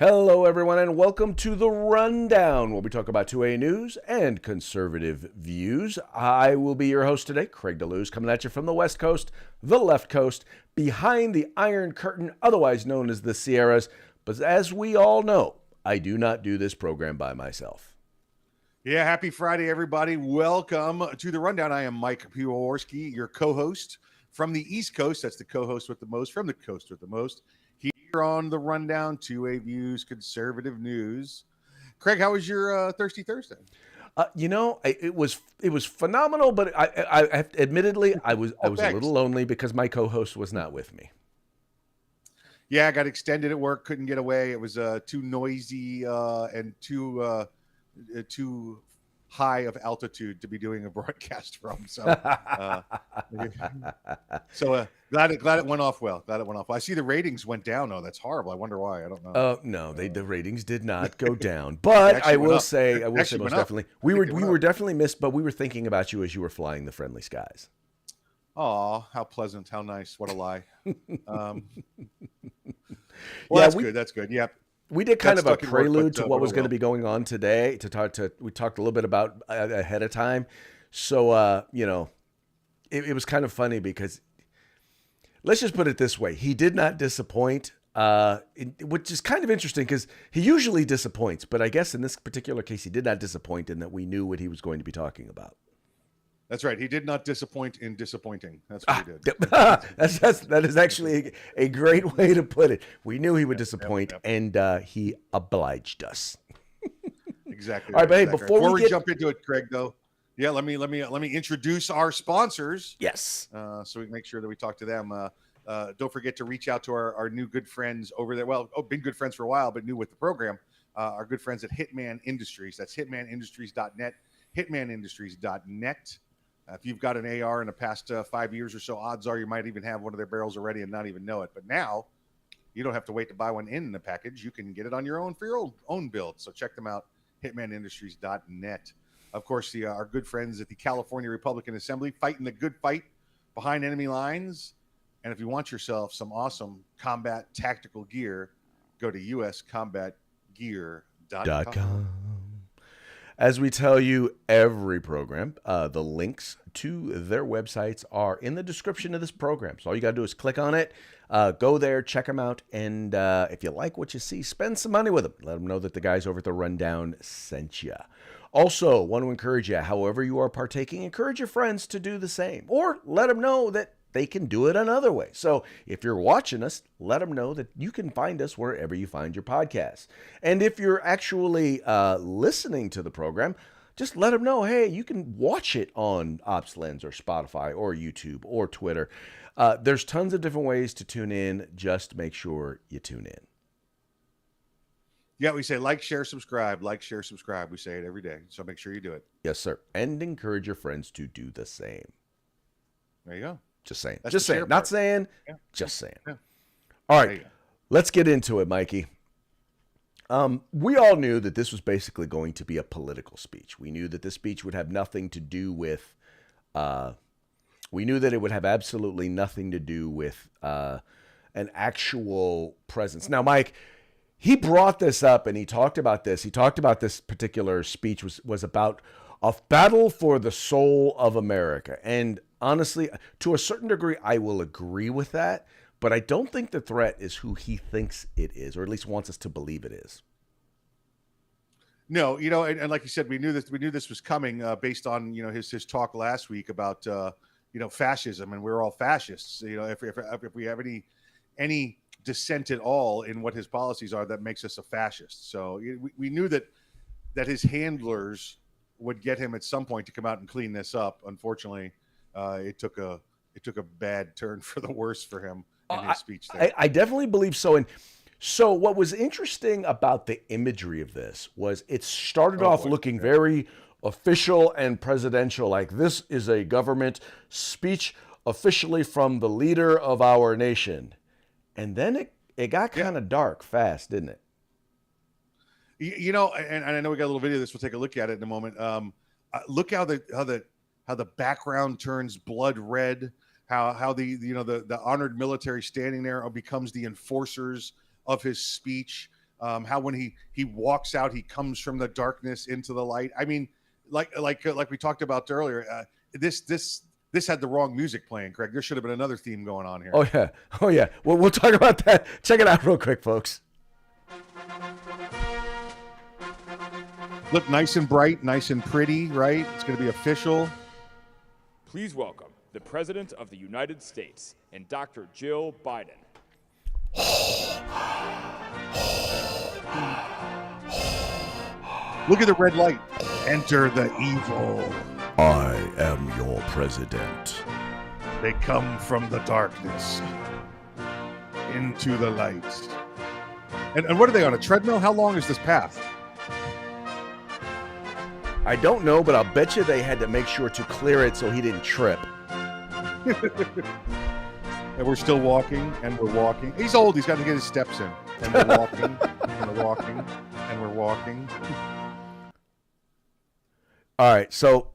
Hello, everyone, and welcome to The Rundown, where we talk about 2A news and conservative views. I will be your host today, Craig DeLuz, coming at you from the West Coast, the left coast, behind the Iron Curtain, otherwise known as the Sierras. But as we all know, I do not do this program by myself. Yeah, happy Friday, everybody. Welcome to The Rundown. I am Mike Piwowarski, your co-host from the East Coast. That's the co-host with the most, from the coast with the most. Here on The Rundown, 2A Views, conservative news. Craig, how was your Thirsty Thursday? It was phenomenal, but I admittedly I was a little lonely because my co-host was not with me. Yeah, I got extended at work, couldn't get away. It was too noisy and too high of altitude to be doing a broadcast from. So, glad it went off well. I see the ratings went down. Oh, that's horrible. I wonder why. I don't know. No, the ratings did not go down. But I will say most definitely, we were definitely missed. But we were thinking about you as you were flying the friendly skies. Oh, how pleasant! How nice! What a lie. That's good. That's good. Yep. We did kind of a prelude to what was going to be going on today. We talked a little bit about ahead of time. So, it was kind of funny because, let's just put it this way. He did not disappoint, which is kind of interesting because he usually disappoints. But I guess in this particular case, he did not disappoint in that we knew what he was going to be talking about. That's right. He did not disappoint in disappointing. That's what he did. That is actually a great way to put it. We knew he would disappoint, and he obliged us. Exactly. All right, but hey, before we jump into it, Craig, though, let me introduce our sponsors. Yes. So we can make sure that we talk to them. Don't forget to reach out to our new good friends over there. Well, been good friends for a while, but new with the program. Our good friends at Hitman Industries. That's hitmanindustries.net. Hitmanindustries.net. If you've got an AR in the past 5 years or so, odds are you might even have one of their barrels already and not even know it. But now you don't have to wait to buy one in the package. You can get it on your own for your own build. So check them out, hitmanindustries.net. Of course, our good friends at the California Republican Assembly, fighting the good fight behind enemy lines. And if you want yourself some awesome combat tactical gear, go to uscombatgear.com. As we tell you every program, the links to their websites are in the description of this program. So all you got to do is click on it, go there, check them out, and if you like what you see, spend some money with them. Let them know that the guys over at The Rundown sent you. Also, want to encourage you, however you are partaking, encourage your friends to do the same, or let them know that they can do it another way. So if you're watching us, let them know that you can find us wherever you find your podcasts. And if you're actually listening to the program, just let them know, hey, you can watch it on OpsLens or Spotify or YouTube or Twitter. There's tons of different ways to tune in. Just make sure you tune in. Yeah, we say like, share, subscribe. Like, share, subscribe. We say it every day. So make sure you do it. Yes, sir. And encourage your friends to do the same. There you go. Just saying. That's just saying. Not saying. Yeah. Just saying. Yeah. All right. Let's get into it, Mikey. We all knew that this was basically going to be a political speech. We knew that this speech would have nothing to do with. We knew that it would have absolutely nothing to do with an actual presence. Now, Mike, he brought this up and he talked about this. He talked about this particular speech was about a battle for the soul of America. And honestly, to a certain degree, I will agree with that, but I don't think the threat is who he thinks it is, or at least wants us to believe it is. No, and like you said, we knew this was coming based on his talk last week about fascism, and we're all fascists. If we have any dissent at all in what his policies are, that makes us a fascist. So we knew that his handlers would get him at some point to come out and clean this up. Unfortunately, it took a bad turn for the worse for him in his speech there. I definitely believe so. And so what was interesting about the imagery of this was it started off looking very official and presidential, like this is a government speech officially from the leader of our nation. And then it got kind of dark fast, didn't it? And I know we got a little video of this. We'll take a look at it in a moment. Look how the background turns blood red. How the honored military standing there becomes the enforcers of his speech. How when he walks out, he comes from the darkness into the light. I mean, like we talked about earlier. This had the wrong music playing, Craig. There should have been another theme going on here. Oh yeah, oh yeah. Well, we'll talk about that. Check it out real quick, folks. Look nice and bright, nice and pretty, right? It's going to be official. Please welcome the President of the United States and Dr. Jill Biden. Look at the red light. Enter the evil. I am your president. They come from the darkness into the light. And what are they on, a treadmill? How long is this path? I don't know, but I'll bet you they had to make sure to clear it so he didn't trip. And we're still walking, and we're walking. He's old. He's got to get his steps in. And we're walking, and we're walking, and we're walking. All right, so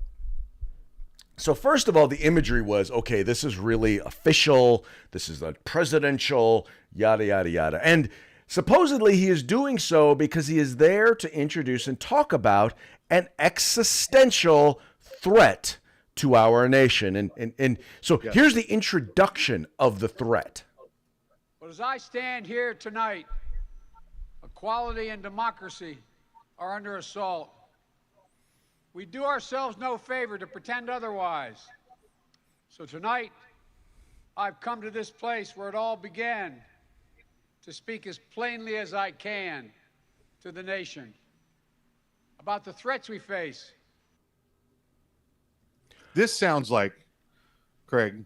first of all, the imagery was, okay, this is really official. This is a presidential, yada, yada, yada. And supposedly he is doing so because he is there to introduce and talk about an existential threat to our nation. And so here's the introduction of the threat. But as I stand here tonight, equality and democracy are under assault. We do ourselves no favor to pretend otherwise. So tonight, I've come to this place where it all began to speak as plainly as I can to the nation about the threats we face. This sounds like, Craig,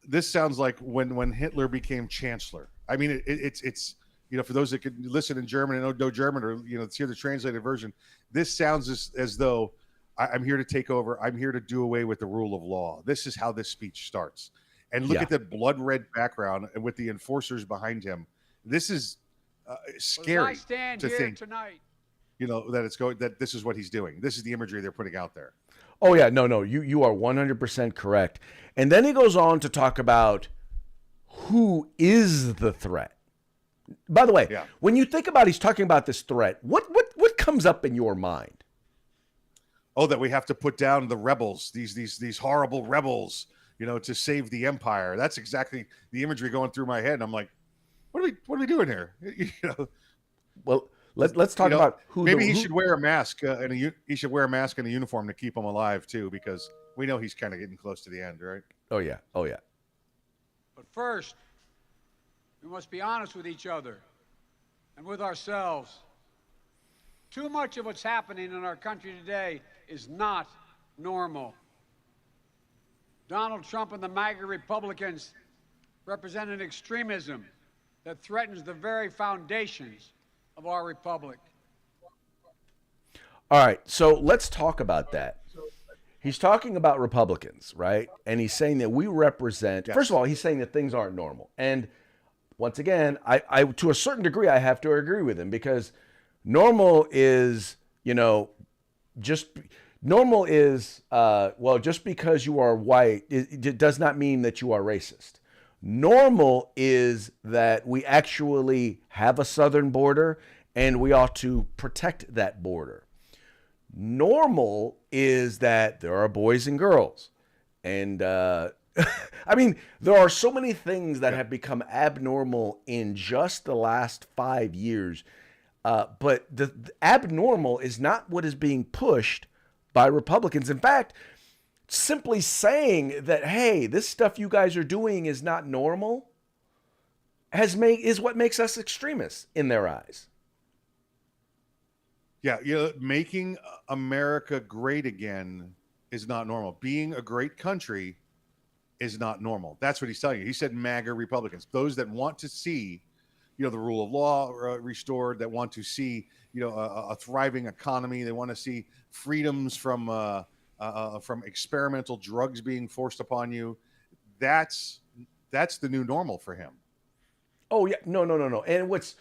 this sounds like when Hitler became chancellor. I mean, it's you know, for those that could listen in German and know German, or, you know, let's hear the translated version, this sounds as though I'm here to take over. I'm here to do away with the rule of law. This is how this speech starts. And look at the blood red background and with the enforcers behind him. This is scary to think tonight, you know, that this is what he's doing. This is the imagery they're putting out there. Oh yeah, no, you are 100% correct. And then he goes on to talk about who is the threat. By the way, when you think about he's talking about this threat, what comes up in your mind? Oh, that we have to put down the rebels, these horrible rebels, you know, to save the empire. That's exactly the imagery going through my head. And I'm like, what are we doing here? You know, well, let's talk about who. Maybe he should wear a mask he should wear a mask and a uniform to keep him alive too, because we know he's kind of getting close to the end, right? Oh yeah. But first, we must be honest with each other and with ourselves. Too much of what's happening in our country today is not normal. Donald Trump and the MAGA Republicans represent an extremism that threatens the very foundations of our republic. All right, so let's talk about that. He's talking about Republicans, right? And he's saying that we represent, first of all, he's saying that things aren't normal. And once again, I to a certain degree, I have to agree with him, because normal is, you know, just because you are white, it does not mean that you are racist. Normal is that we actually have a southern border and we ought to protect that border. Normal is that there are boys and girls. And I mean, there are so many things that have become abnormal in just the last 5 years. But the abnormal is not what is being pushed by Republicans. In fact, simply saying that, hey, this stuff you guys are doing is not normal is what makes us extremists in their eyes. Yeah, you know, making America great again is not normal. Being a great country is not normal. That's what he's telling you. He said MAGA Republicans, those that want to see, you know, the rule of law restored, that want to see, you know, a thriving economy. They want to see freedoms from experimental drugs being forced upon you. That's the new normal for him. Oh yeah, no. And what's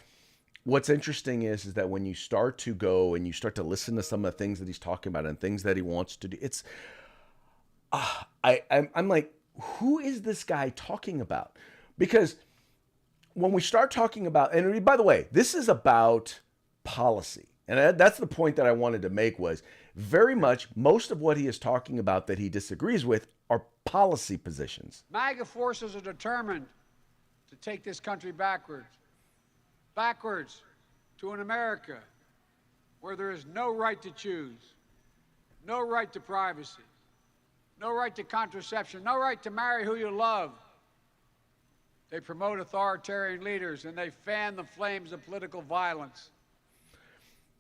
interesting is that when you start to go and you start to listen to some of the things that he's talking about and things that he wants to do, it's I'm like, who is this guy talking about? Because when we start talking about, and by the way, this is about policy. And that's the point that I wanted to make was very much most of what he is talking about that he disagrees with are policy positions. MAGA forces are determined to take this country backwards to an America where there is no right to choose, no right to privacy, no right to contraception, no right to marry who you love. They promote authoritarian leaders and they fan the flames of political violence.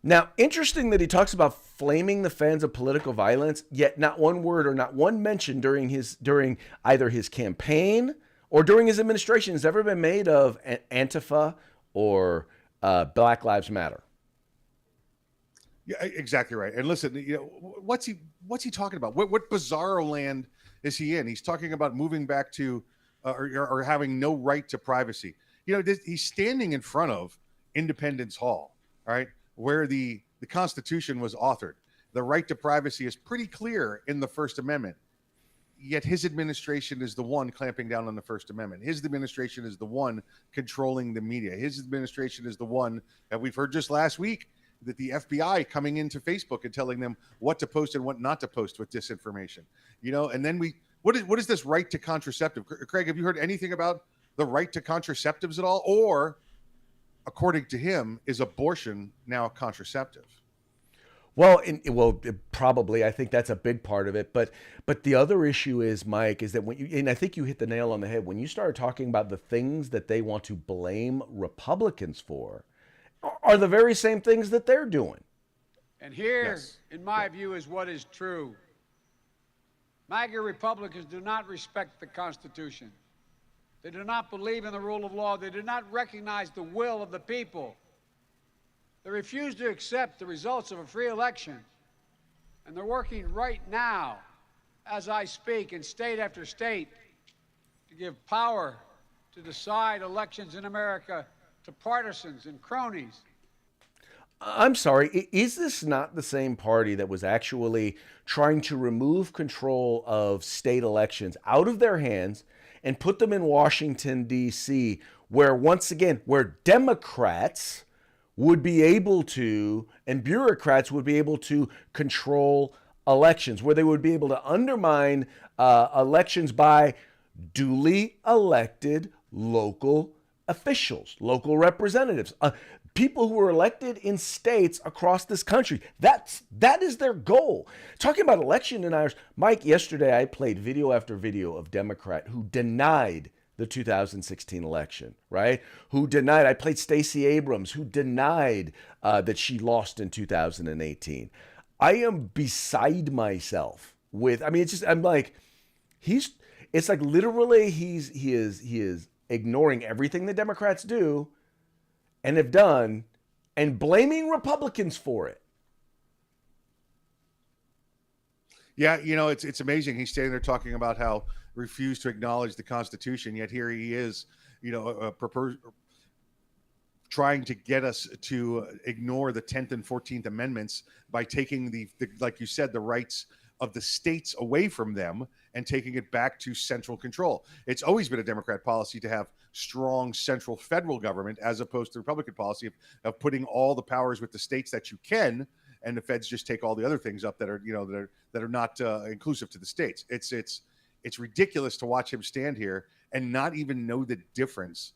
Now, interesting that he talks about flaming the fans of political violence, yet not one word or not one mention during either his campaign or during his administration has ever been made of Antifa or Black Lives Matter. Yeah, exactly right. And listen, what's he talking about? What bizarro land is he in? He's talking about moving back to or having no right to privacy. He's standing in front of Independence Hall, all right, where the Constitution was authored. The right to privacy is pretty clear in the First Amendment. Yet his administration is the one clamping down on the First Amendment. His administration is the one controlling the media. His administration is the one that we've heard just last week that the FBI coming into Facebook and telling them what to post and what not to post with disinformation. And then what is this right to contraceptive? Craig, have you heard anything about the right to contraceptives at all? Or, according to him, is abortion now a contraceptive? Well, probably. I think that's a big part of it. But the other issue is, Mike, is that and I think you hit the nail on the head when you started talking about the things that they want to blame Republicans for are the very same things that they're doing. And here, in my view, is what is true. MAGA Republicans do not respect the Constitution. They do not believe in the rule of law. They do not recognize the will of the people. They refuse to accept the results of a free election. And they're working right now, as I speak, in state after state, to give power to decide elections in America to partisans and cronies. I'm sorry, is this not the same party that was actually trying to remove control of state elections out of their hands and put them in Washington, D.C., where, once again, where Democrats would be able to, and bureaucrats would be able to control elections, where they would be able to undermine elections by duly elected local officials, local representatives, people who are elected in states across this country. That is their goal. Talking about election deniers, Mike, yesterday I played video after video of Democrat who denied the 2016 election, right? I played Stacey Abrams, who denied that she lost in 2018. I am beside myself I'm like, it's like literally he is ignoring everything the Democrats do and have done and blaming Republicans for it. Yeah, it's amazing. He's standing there talking about how refused to acknowledge the Constitution, yet here he is, trying to get us to ignore the 10th and 14th Amendments by taking the like you said, the rights of the states away from them and taking it back to central control. It's always been a Democrat policy to have strong central federal government as opposed to Republican policy of putting all the powers with the states that you can, and the feds just take all the other things up that are not inclusive to the states. It's ridiculous to watch him stand here and not even know the difference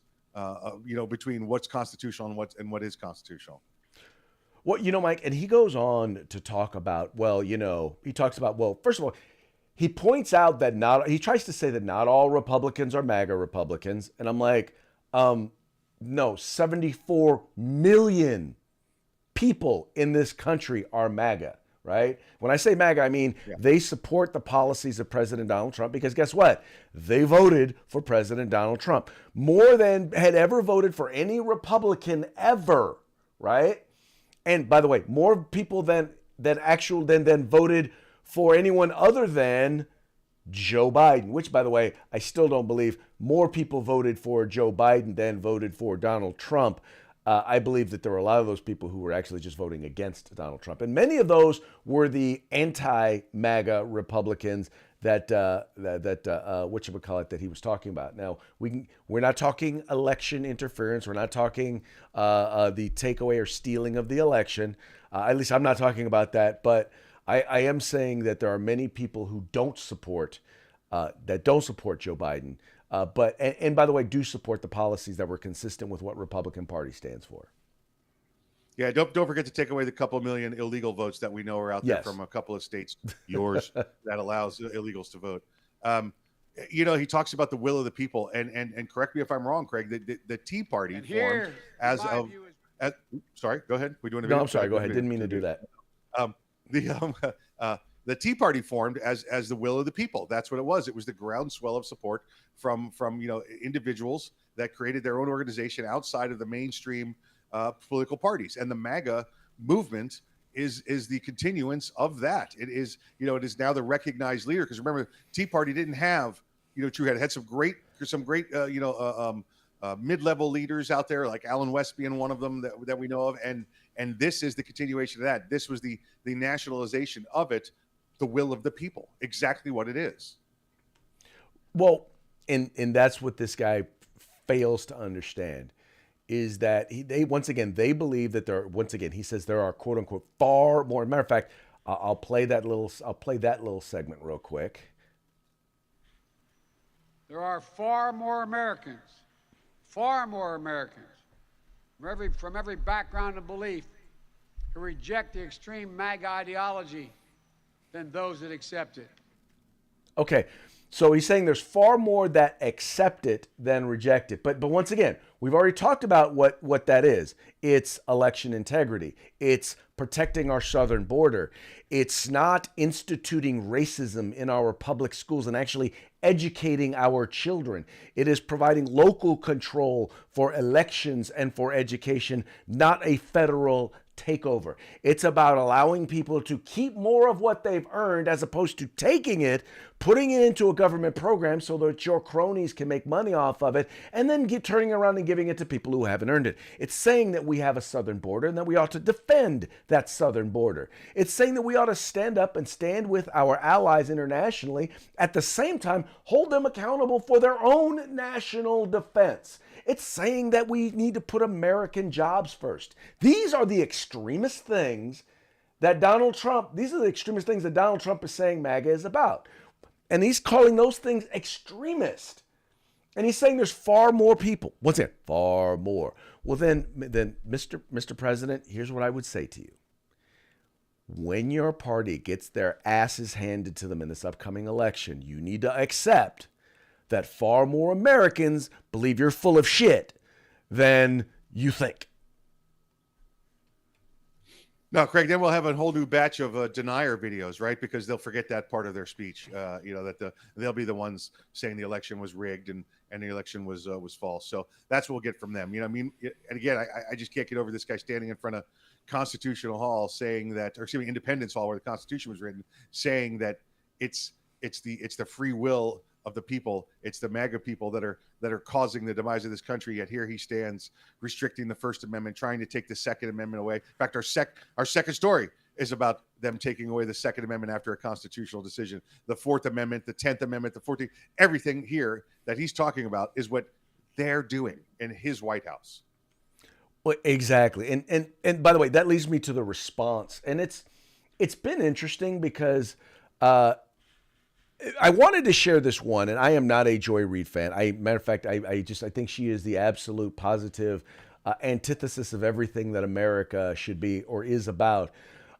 between what's constitutional and what is constitutional. Well, Mike, and he goes on to talk about, he talks about, first of all, he points out that he tries to say that not all Republicans are MAGA Republicans. And I'm like, no, 74 million people in this country are MAGA, right? When I say MAGA, I mean they support the policies of President Donald Trump because guess what? They voted for President Donald Trump more than had ever voted for any Republican ever, right? And by the way, more people than voted for anyone other than Joe Biden, which, by the way, I still don't believe more people voted for Joe Biden than voted for Donald Trump. I believe that there were a lot of those people who were actually just voting against Donald Trump, and many of those were the anti-MAGA Republicans that whatchamacallit that he was talking about. Now we're not talking election interference. We're not talking the takeaway or stealing of the election. At least I'm not talking about that. But I am saying that there are many people who don't support Joe Biden. But by the way, do support the policies that were consistent with what Republican Party stands for. Yeah, don't forget to take away the couple million illegal votes that we know are out there from a couple of states, yours, that allows illegals to vote. He talks about the will of the people, and correct me if I'm wrong, Craig. The Tea Party formed as of. Sorry, go ahead. We're doing a video. No, I'm sorry. Go ahead. Didn't mean to do that. The Tea Party formed as the will of the people. That's what it was. It was the groundswell of support from individuals that created their own organization outside of the mainstream political parties, and the MAGA movement is the continuance of that. It is now the recognized leader, because remember, Tea Party didn't have had some great mid-level leaders out there, like Alan West being one of them that we know of, and this is the continuation of that. This was the nationalization of it, the will of the people, exactly what it is. Well, and that's what this guy fails to understand, is that they believe that he says there are, quote unquote, far more. Matter of fact, I'll play that little segment real quick. There are far more Americans from every background and belief who reject the extreme MAGA ideology than those that accept it. Okay, so he's saying there's far more that accept it than reject it. But once again, we've already talked about what that is. It's election integrity. It's protecting our southern border. It's not instituting racism in our public schools and actually educating our children. It is providing local control for elections and for education, not a federal takeover. It's about allowing people to keep more of what they've earned as opposed to taking it, putting it into a government program so that your cronies can make money off of it, and then turning around and giving it to people who haven't earned it. It's saying that we have a southern border and that we ought to defend that southern border. It's saying that we ought to stand up and stand with our allies internationally, at the same time hold them accountable for their own national defense. It's saying that we need to put American jobs first. These are the extremist things that Donald Trump is saying MAGA is about. And he's calling those things extremist. And he's saying there's far more people. Once again, far more. Well, then Mr. President, here's what I would say to you. When your party gets their asses handed to them in this upcoming election, you need to accept that far more Americans believe you're full of shit than you think. No, Craig, then we'll have a whole new batch of denier videos, right? Because they'll forget that part of their speech, they'll be the ones saying the election was rigged and the election was false. So that's what we'll get from them. And again, I just can't get over this guy standing in front of Constitutional Hall saying that, or excuse me, Independence Hall, where the Constitution was written, saying that it's the free will of the people. It's the MAGA people that are causing the demise of this country. Yet here he stands restricting the First Amendment, trying to take the Second Amendment away. In fact, our second story is about them taking away the Second Amendment after a constitutional decision. The Fourth Amendment, the 10th Amendment, the 14th, everything here that he's talking about is what they're doing in his White House. Well, exactly. And by the way, that leads me to the response. And it's been interesting because I wanted to share this one, and I am not a Joy Reid fan. Matter of fact, I think she is the absolute positive antithesis of everything that America should be or is about.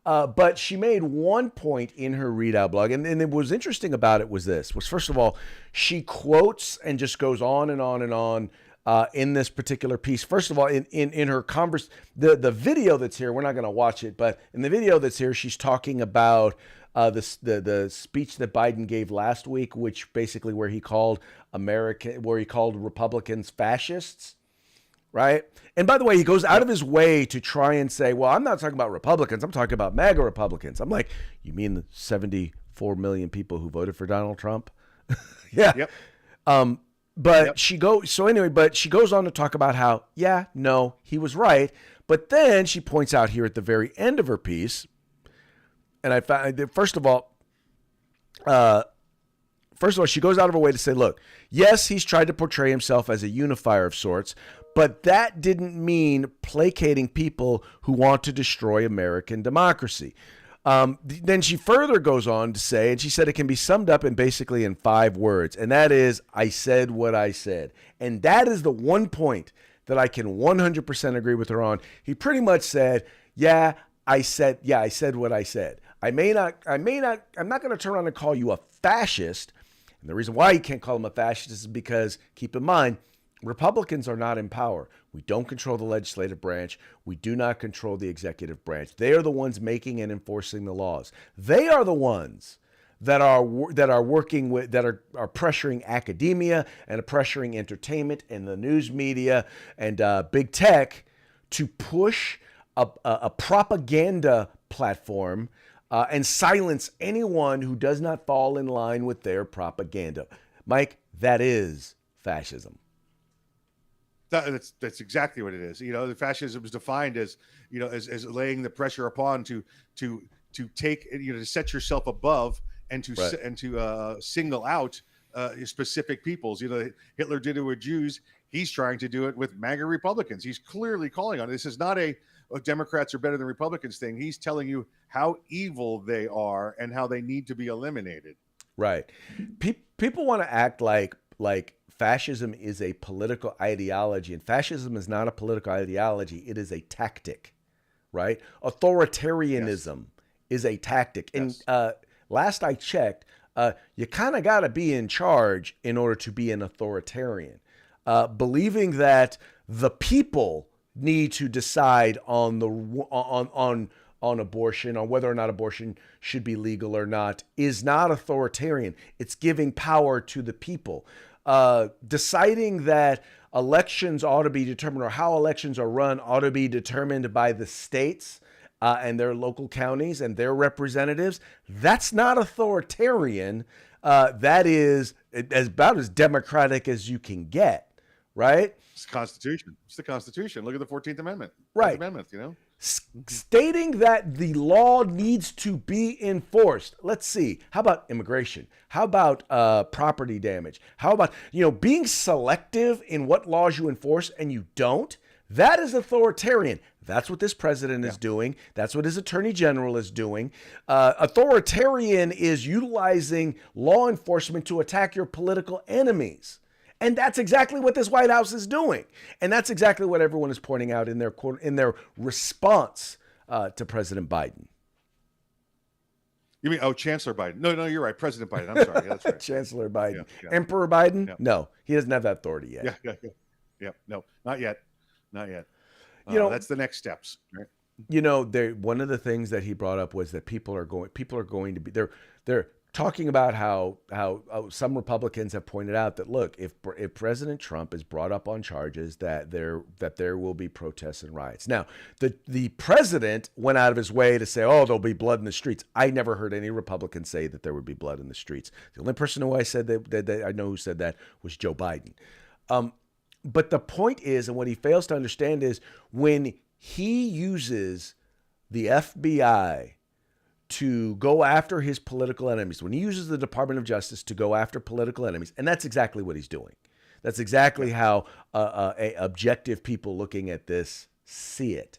But she made one point in her readout blog, and it was interesting about it was first of all, she quotes and just goes on and on and on in this particular piece. First of all, in her the video that's here, we're not going to watch it, but in the video that's here, she's talking about the speech that Biden gave last week, which basically where he called Republicans fascists, right? And by the way, he goes out of his way to try and say, well, I'm not talking about Republicans, I'm talking about MAGA Republicans. I'm like, you mean the 74 million people who voted for Donald Trump? Yeah. Yep. But she goes on to talk about how, yeah, no, he was right. But then she points out here at the very end of her piece, and I found that first of all, she goes out of her way to say, look, yes, he's tried to portray himself as a unifier of sorts, but that didn't mean placating people who want to destroy American democracy. Then she further goes on to say, and she said it can be summed up in 5 words, and that is, I said what I said. And that is the one point that I can 100% agree with her on. He pretty much said, I said what I said. I'm not going to turn around and call you a fascist. And the reason why you can't call him a fascist is because, keep in mind, Republicans are not in power. We don't control the legislative branch. We do not control the executive branch. They are the ones making and enforcing the laws. They are the ones that are working with, that are pressuring academia and are pressuring entertainment and the news media and big tech to push a propaganda platform and silence anyone who does not fall in line with their propaganda. Mike, that is fascism. That's exactly what it is. The fascism is defined as, as laying the pressure upon to take, to set yourself above and to Right. and to single out specific peoples. Hitler did it with Jews. He's trying to do it with MAGA Republicans. He's clearly calling on it. This is not a Democrats are better than Republicans thing. He's telling you how evil they are and how they need to be eliminated. Right. People want to act like fascism is a political ideology, and fascism is not a political ideology. It is a tactic, right? Authoritarianism is a tactic. Yes. And last I checked, you kind of got to be in charge in order to be an authoritarian. Believing that the people need to decide on abortion, on whether or not abortion should be legal or not, is not authoritarian. It's giving power to the people. Deciding that elections ought to be determined, or how elections are run ought to be determined by the states and their local counties and their representatives, that's not authoritarian. That is about as democratic as you can get, right? It's the Constitution. It's the Constitution. Look at the 14th Amendment. Right. 14th Amendment, Stating that the law needs to be enforced. Let's see. How about immigration? How about property damage? How about, being selective in what laws you enforce and you don't? That is authoritarian. That's what this president is doing. That's what his attorney general is doing. Authoritarian is utilizing law enforcement to attack your political enemies. And that's exactly what this White House is doing. And that's exactly what everyone is pointing out in their response to President Biden. You mean, Chancellor Biden? No, you're right. President Biden. I'm sorry. That's right. Chancellor Biden. Yeah. Emperor Biden? Yeah. No, he doesn't have that authority yet. Yeah. No, not yet. That's the next steps. Right? One of the things that he brought up was that people are going to be, they're talking about how some Republicans have pointed out that, look, if President Trump is brought up on charges, that there will be protests and riots. Now, the president went out of his way to say, there'll be blood in the streets. I never heard any Republican say that there would be blood in the streets. The only person who I said that I know who said that was Joe Biden. But the point is, and what he fails to understand is, when he uses the FBI to go after his political enemies, when he uses the Department of Justice to go after political enemies, and that's exactly what he's doing. That's exactly how objective people looking at this see it.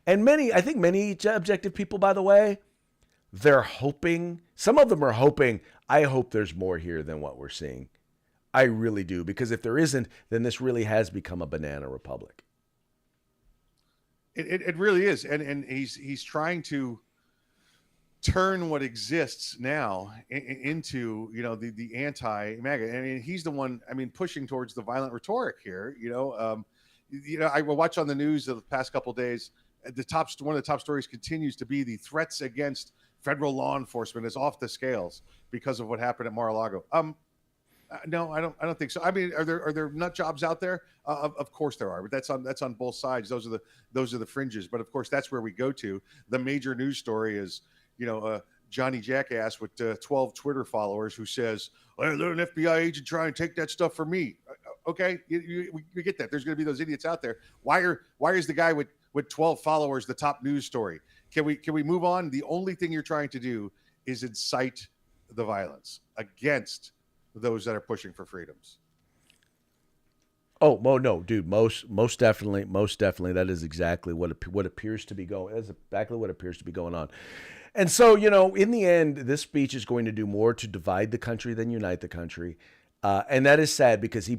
And I think many objective people, by the way, they're hoping, some of them are hoping, I hope there's more here than what we're seeing. I really do, because if there isn't, then this really has become a banana republic. It really is. And he's trying to turn what exists now into the anti-MAGA. I mean, he's the one, pushing towards the violent rhetoric here. I will watch on the news the past couple of days. One of the top stories continues to be the threats against federal law enforcement is off the scales because of what happened at Mar-a-Lago. No, I don't think so. I mean, are there nut jobs out there? Of course there are, but that's on both sides. Those are the fringes. But of course, that's where we go to. The major news story is, Johnny Jackass with 12 Twitter followers who says, "Let an FBI agent try and take that stuff from me." Okay, we get that. There's going to be those idiots out there. Why is the guy with 12 followers the top news story? Can we move on? The only thing you're trying to do is incite the violence against those that are pushing for freedoms. Oh, no, dude. Most definitely. That is exactly what appears to be going. That's exactly what appears to be going on. And so, in the end, this speech is going to do more to divide the country than unite the country. And that is sad because he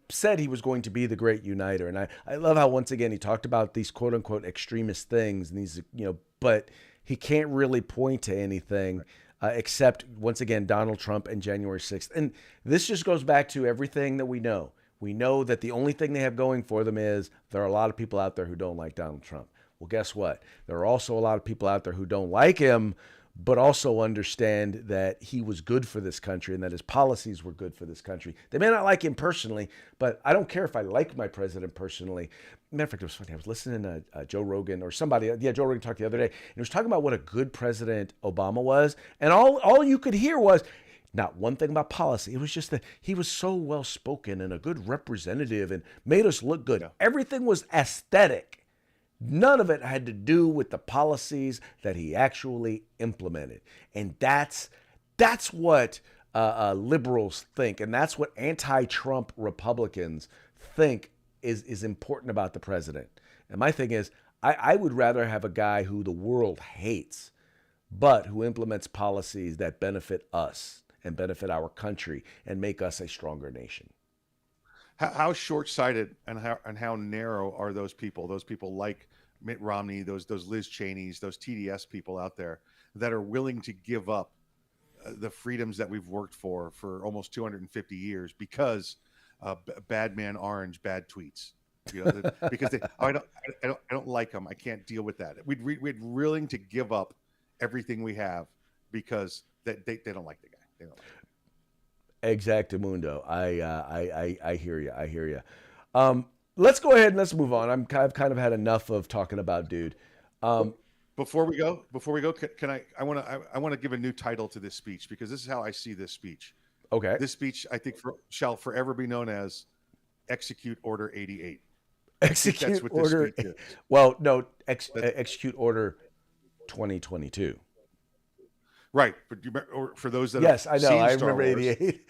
said he was going to be the great uniter. And I love how, once again, he talked about these quote unquote extremist things and these, but he can't really point to anything except, once again, Donald Trump and January 6th. And this just goes back to everything that we know. We know that the only thing they have going for them is there are a lot of people out there who don't like Donald Trump. Well, guess what? There are also a lot of people out there who don't like him, but also understand that he was good for this country and that his policies were good for this country. They may not like him personally, but I don't care if I like my president personally. Matter of fact, it was funny. I was listening to Joe Rogan or somebody. Yeah, Joe Rogan talked the other day, and he was talking about what a good president Obama was. And all you could hear was not one thing about policy. It was just that he was so well-spoken and a good representative and made us look good. Yeah. Everything was aesthetic. None of it had to do with the policies that he actually implemented. And that's what liberals think. And that's what anti-Trump Republicans think is important about the president. And my thing is, I would rather have a guy who the world hates, but who implements policies that benefit us and benefit our country and make us a stronger nation. How short-sighted and how narrow are those people? Those people like Mitt Romney, those Liz Cheneys, those TDS people out there that are willing to give up the freedoms that we've worked for almost 250 years because bad man orange, bad tweets. Because I don't like them. I can't deal with that. We're willing to give up everything we have because they don't like the guy. They don't like him. Exactamundo. I hear you. I hear you. Let's go ahead and let's move on. I've kind of had enough of talking about dude. Before we go, I want to give a new title to this speech because this is how I see this speech. Okay. This speech, I think, shall forever be known as Execute Order 88. Execute Order. Well, no, Execute Order 2022. Right, but for those that yes, I know, I remember 88.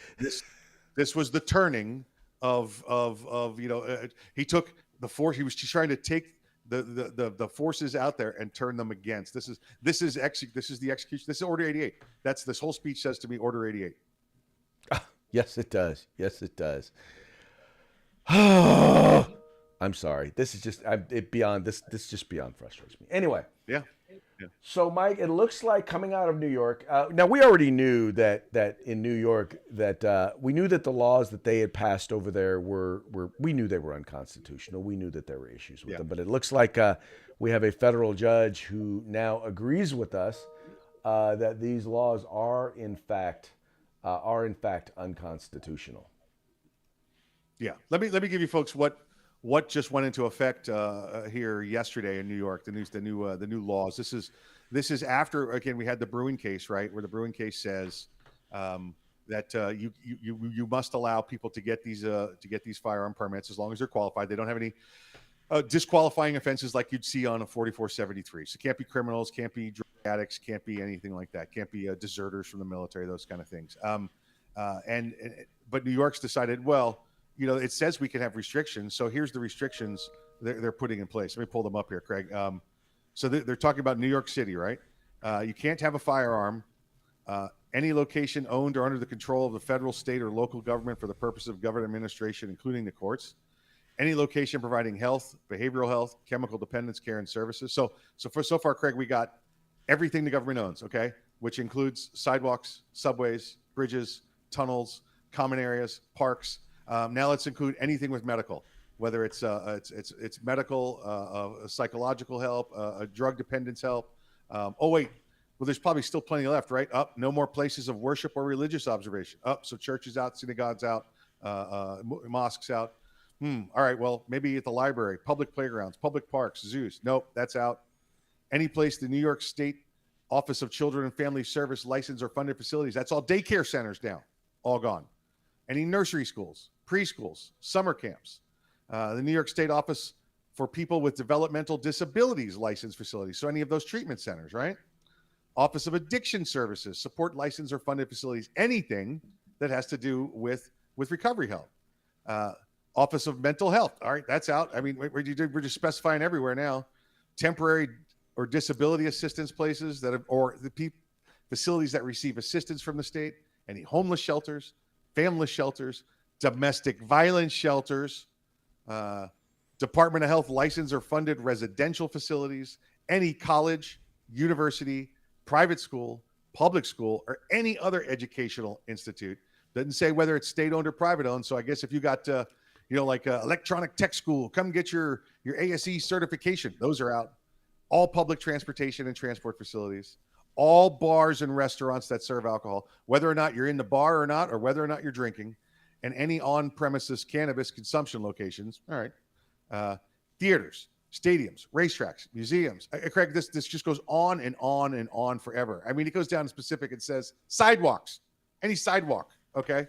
This was the turning of he took the force. He's trying to take the forces out there and turn them against. This is the execution. This is Order 88. That's this whole speech says to me, Order 88. Yes, it does. Yes, it does. I'm sorry. This is just this just beyond frustrates me. Anyway. Yeah. So, Mike, it looks like coming out of New York. Now, we already knew that in New York we knew that the laws that they had passed over there we knew they were unconstitutional. We knew that there were issues with them. But it looks like we have a federal judge who now agrees with us that these laws are in fact unconstitutional. Yeah. Let me give you folks what just went into effect here yesterday in New York. The new laws. This is after, again, we had the Bruen case, right, where the Bruen case says that you must allow people to get these firearm permits as long as they're qualified. They don't have any disqualifying offenses like you'd see on a 4473. So it can't be criminals, can't be drug addicts, can't be anything like that. Can't be deserters from the military, those kind of things. But New York's decided, well, it says we can have restrictions. So here's the restrictions they're putting in place. Let me pull them up here, Craig. So they're talking about New York City, right? You can't have a firearm. Any location owned or under the control of the federal, state, or local government for the purpose of government administration, including the courts. Any location providing health, behavioral health, chemical dependence care and services. So far, Craig, we got everything the government owns, okay? Which includes sidewalks, subways, bridges, tunnels, common areas, parks. Now let's include anything with medical, whether it's medical, psychological help, drug dependence help. Well, there's probably still plenty left, right? No more places of worship or religious observation. So churches out, synagogues out, mosques out. All right, well, maybe at the library, public playgrounds, public parks, zoos. Nope, that's out. Any place the New York State Office of Children and Family Service licensed or funded facilities, that's all. Daycare centers now, all gone. Any nursery schools, preschools, summer camps, the New York State Office for People with Developmental Disabilities licensed facilities. So any of those treatment centers, right? Office of Addiction Services, support licensed or funded facilities, anything that has to do with recovery help. Office of Mental Health. All right, that's out. I mean, we're just specifying everywhere now. Temporary or disability assistance places that have, or the facilities that receive assistance from the state, any homeless shelters, family shelters, domestic violence shelters, Department of Health licensed or funded residential facilities, any college, university, private school, public school, or any other educational institute. Doesn't say whether it's state-owned or private-owned. So I guess if you got, like electronic tech school, come get your ASE certification. Those are out. All public transportation and transport facilities, all bars and restaurants that serve alcohol, whether or not you're in the bar or not, or whether or not you're drinking, and any on-premises cannabis consumption locations. All right. Theaters, stadiums, racetracks, museums. Craig, this just goes on and on and on forever. I mean, it goes down to specific. It says sidewalks, any sidewalk, okay?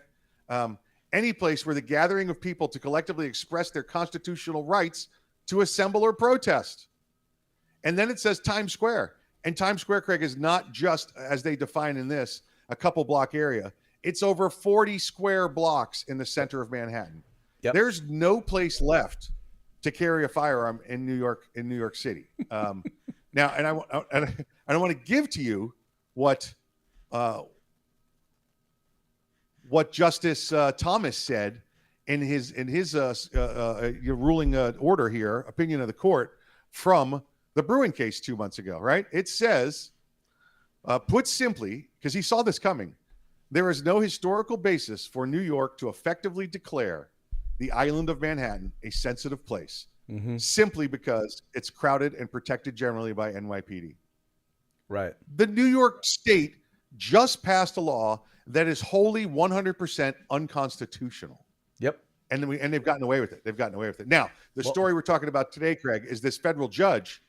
Any place where the gathering of people to collectively express their constitutional rights to assemble or protest. And then it says Times Square. And Times Square, Craig, is not just, as they define in this, a couple block area. It's over 40 square blocks in the center of Manhattan. Yep. There's no place left to carry a firearm in New York City. Now, and I want to give to you what Justice Thomas said in his ruling order here, opinion of the court, from the Bruen case 2 months ago, right? It says, put simply, because he saw this coming, there is no historical basis for New York to effectively declare the island of Manhattan a sensitive place, simply because it's crowded and protected generally by NYPD. Right. The New York State just passed a law that is wholly 100% unconstitutional. Yep. And they've gotten away with it. Now, the story we're talking about today, Craig, is this federal judge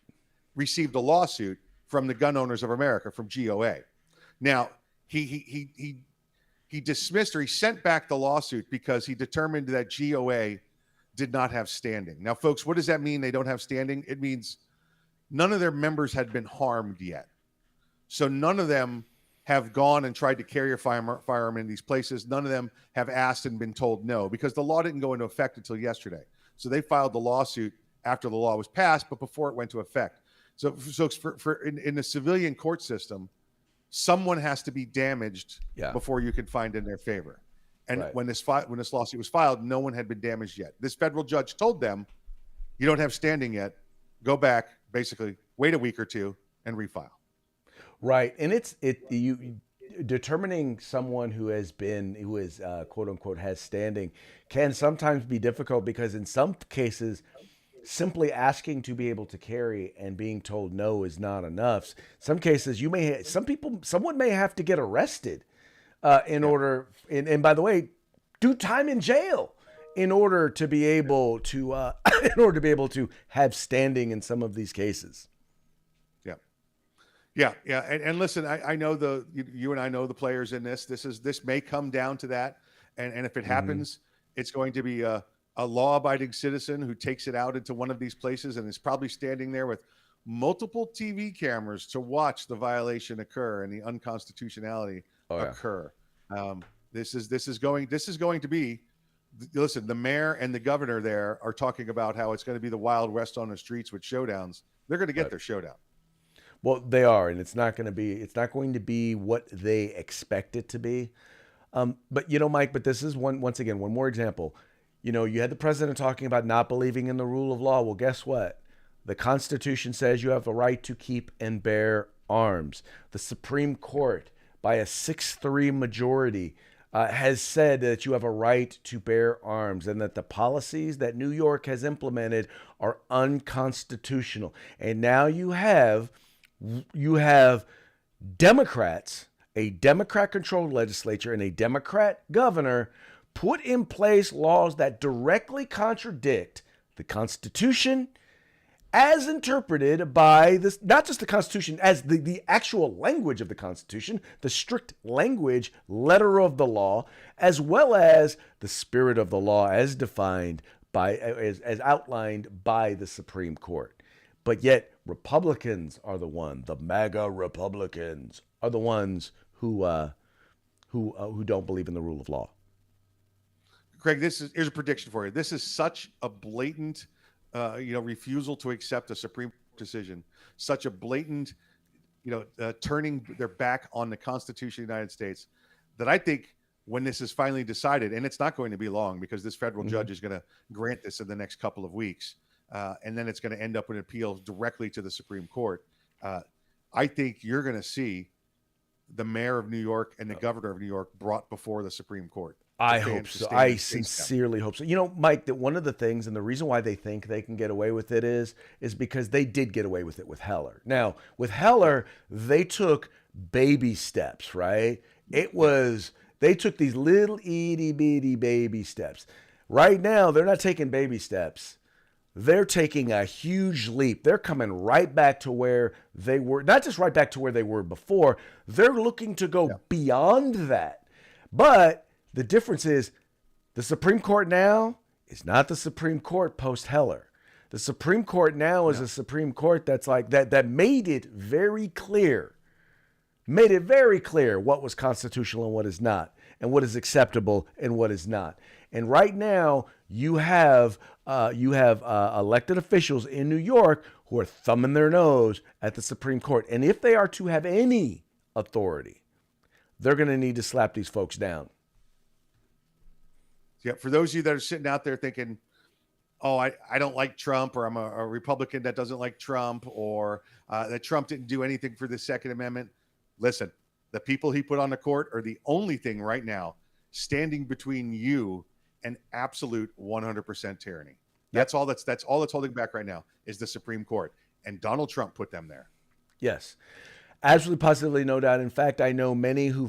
received a lawsuit from the Gun Owners of America, from GOA. Now, he dismissed, or he sent back the lawsuit because he determined that GOA did not have standing. Now, folks, what does that mean? They don't have standing? It means none of their members had been harmed yet. So none of them have gone and tried to carry a firearm in these places. None of them have asked and been told no, because the law didn't go into effect until yesterday. So they filed the lawsuit after the law was passed, but before it went into effect. So in the civilian court system, someone has to be damaged before you can find in their favor. And when this lawsuit was filed, no one had been damaged yet. This federal judge told them, you don't have standing yet. Go back, basically, wait a week or two, and refile. Right, and you determining someone who is quote unquote has standing can sometimes be difficult, because in some cases, simply asking to be able to carry and being told no is not enough. Some cases someone may have to get arrested in order, and by the way, do time in jail in order to be able to have standing in some of these cases. Yeah. And listen, I know you and I know the players in this. This may come down to that. And if it happens, it's going to be a law-abiding citizen who takes it out into one of these places and is probably standing there with multiple TV cameras to watch the violation occur and the unconstitutionality occur. This is going to be, listen, the mayor and the governor there are talking about how it's going to be the Wild West on the streets with showdowns. They're going to get their showdown. Well, they are, and it's not going to be what they expect it to be. But Mike, this is one more example. You had the president talking about not believing in the rule of law. Well, guess what? The Constitution says you have a right to keep and bear arms. The Supreme Court, by a 6-3 majority, has said that you have a right to bear arms, and that the policies that New York has implemented are unconstitutional. And now you have Democrats, a Democrat-controlled legislature and a Democrat governor put in place laws that directly contradict the Constitution as interpreted by this, not just the Constitution, as the actual language of the Constitution, the strict language, letter of the law, as well as the spirit of the law as defined by, as outlined by the Supreme Court. But yet Republicans are the MAGA Republicans are the ones who don't believe in the rule of law. Craig, here's a prediction for you. This is such a blatant, refusal to accept a Supreme Court decision, such a blatant, turning their back on the Constitution of the United States, that I think when this is finally decided, and it's not going to be long because this federal judge is going to grant this in the next couple of weeks, and then it's going to end up in appeals directly to the Supreme Court. I think you're going to see the mayor of New York and the governor of New York brought before the Supreme Court. I hope so. I sincerely hope so. You know, Mike, that one of the things, and the reason why they think they can get away with it is because they did get away with it with Heller. Now, with Heller, they took baby steps, right? They took these little itty bitty baby steps. Right now, they're not taking baby steps. They're taking a huge leap. They're coming right back to where they were, not just right back to where they were before. They're looking to go beyond that. But the difference is the Supreme Court now is not the Supreme Court post Heller. The Supreme Court now is a Supreme Court that's like that made it very clear what was constitutional and what is not, and what is acceptable and what is not. And right now you have elected officials in New York who are thumbing their nose at the Supreme Court. And if they are to have any authority, they're going to need to slap these folks down. Yeah, for those of you that are sitting out there thinking, oh, I don't like Trump, or I'm a Republican that doesn't like Trump, or that Trump didn't do anything for the Second Amendment. Listen, the people he put on the court are the only thing right now standing between you and absolute 100% tyranny. That's all that's holding back right now is the Supreme Court. And Donald Trump put them there. Yes, absolutely, positively, no doubt. In fact, I know many who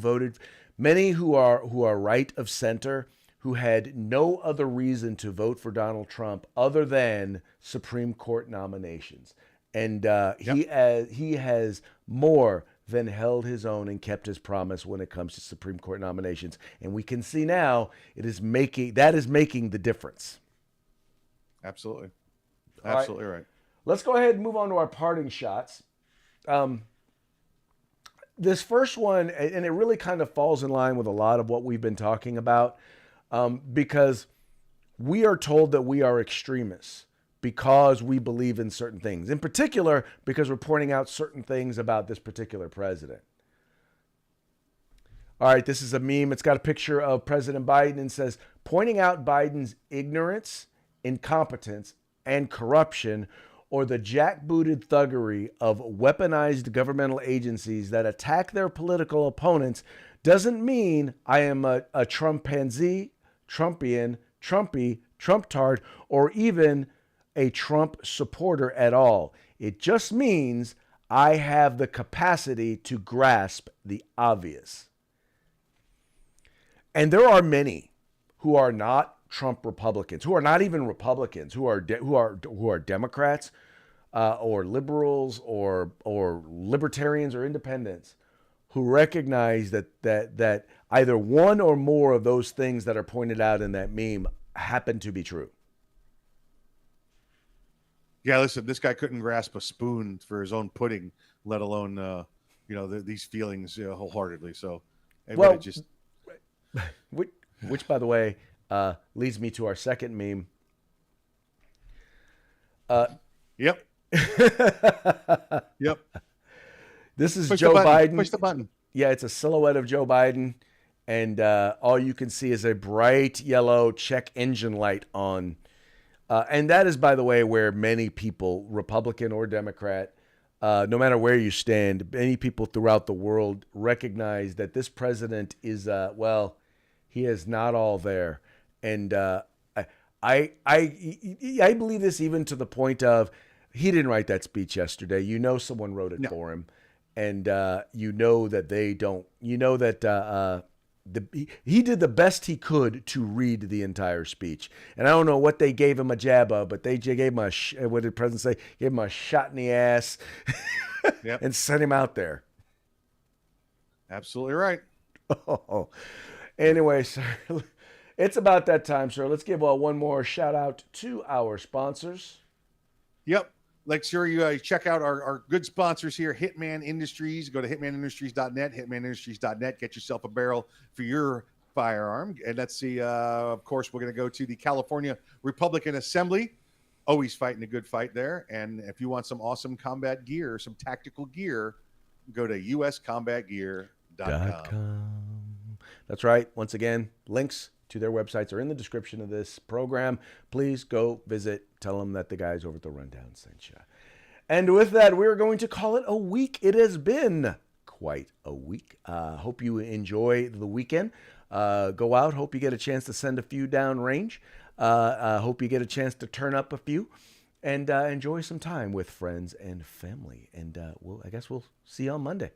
are right of center, who had no other reason to vote for Donald Trump other than Supreme Court nominations. And he has more than held his own and kept his promise when it comes to Supreme Court nominations. And we can see now that is making the difference. Absolutely. Absolutely right. Let's go ahead and move on to our parting shots. This first one, and it really kind of falls in line with a lot of what we've been talking about, because we are told that we are extremists because we believe in certain things. In particular, because we're pointing out certain things about this particular president. All right, this is a meme. It's got a picture of President Biden and says, pointing out Biden's ignorance, incompetence, and corruption, or the jackbooted thuggery of weaponized governmental agencies that attack their political opponents doesn't mean I am a Trumpanzee, Trumpian, Trumpy, Trumptard, or even a Trump supporter at all. It just means I have the capacity to grasp the obvious. And there are many who are not Trump Republicans, who are not even Republicans, who are Democrats or liberals or libertarians or independents, who recognize that either one or more of those things that are pointed out in that meme happen to be true. Yeah, listen, this guy couldn't grasp a spoon for his own pudding, let alone these feelings wholeheartedly. So, which by the way leads me to our second meme. Yep. Yep. This is Joe Biden. Push the button. Yeah, it's a silhouette of Joe Biden, and all you can see is a bright yellow check engine light on. And that is, by the way, where many people, Republican or Democrat, no matter where you stand, many people throughout the world recognize that this president is, he is not all there. And I believe this even to the point of, he didn't write that speech yesterday. You know someone wrote it for him. And you know that they don't, he did the best he could to read the entire speech. And I don't know what they gave him a jab of, but they gave him what did the president say? Gave him a shot in the ass Yep. and sent him out there. Absolutely right. Oh. Anyway, sir, it's about that time, sir. Let's give one more shout out to our sponsors. Yep. Make sure you check out our good sponsors here, Hitman Industries. Go to hitmanindustries.net, hitmanindustries.net. Get yourself a barrel for your firearm. And let's see, of course, we're going to go to the California Republican Assembly. Always fighting a good fight there. And if you want some awesome combat gear, some tactical gear, go to uscombatgear.com. That's right. Once again, links to their websites are in the description of this program. Please go visit. Tell them that the guys over at the Rundown sent you. And with that, we're going to call it a week. It has been quite a week. Hope you enjoy the weekend. Go out. Hope you get a chance to send a few down range. Hope you get a chance to turn up a few and enjoy some time with friends and family. And I guess we'll see you on Monday.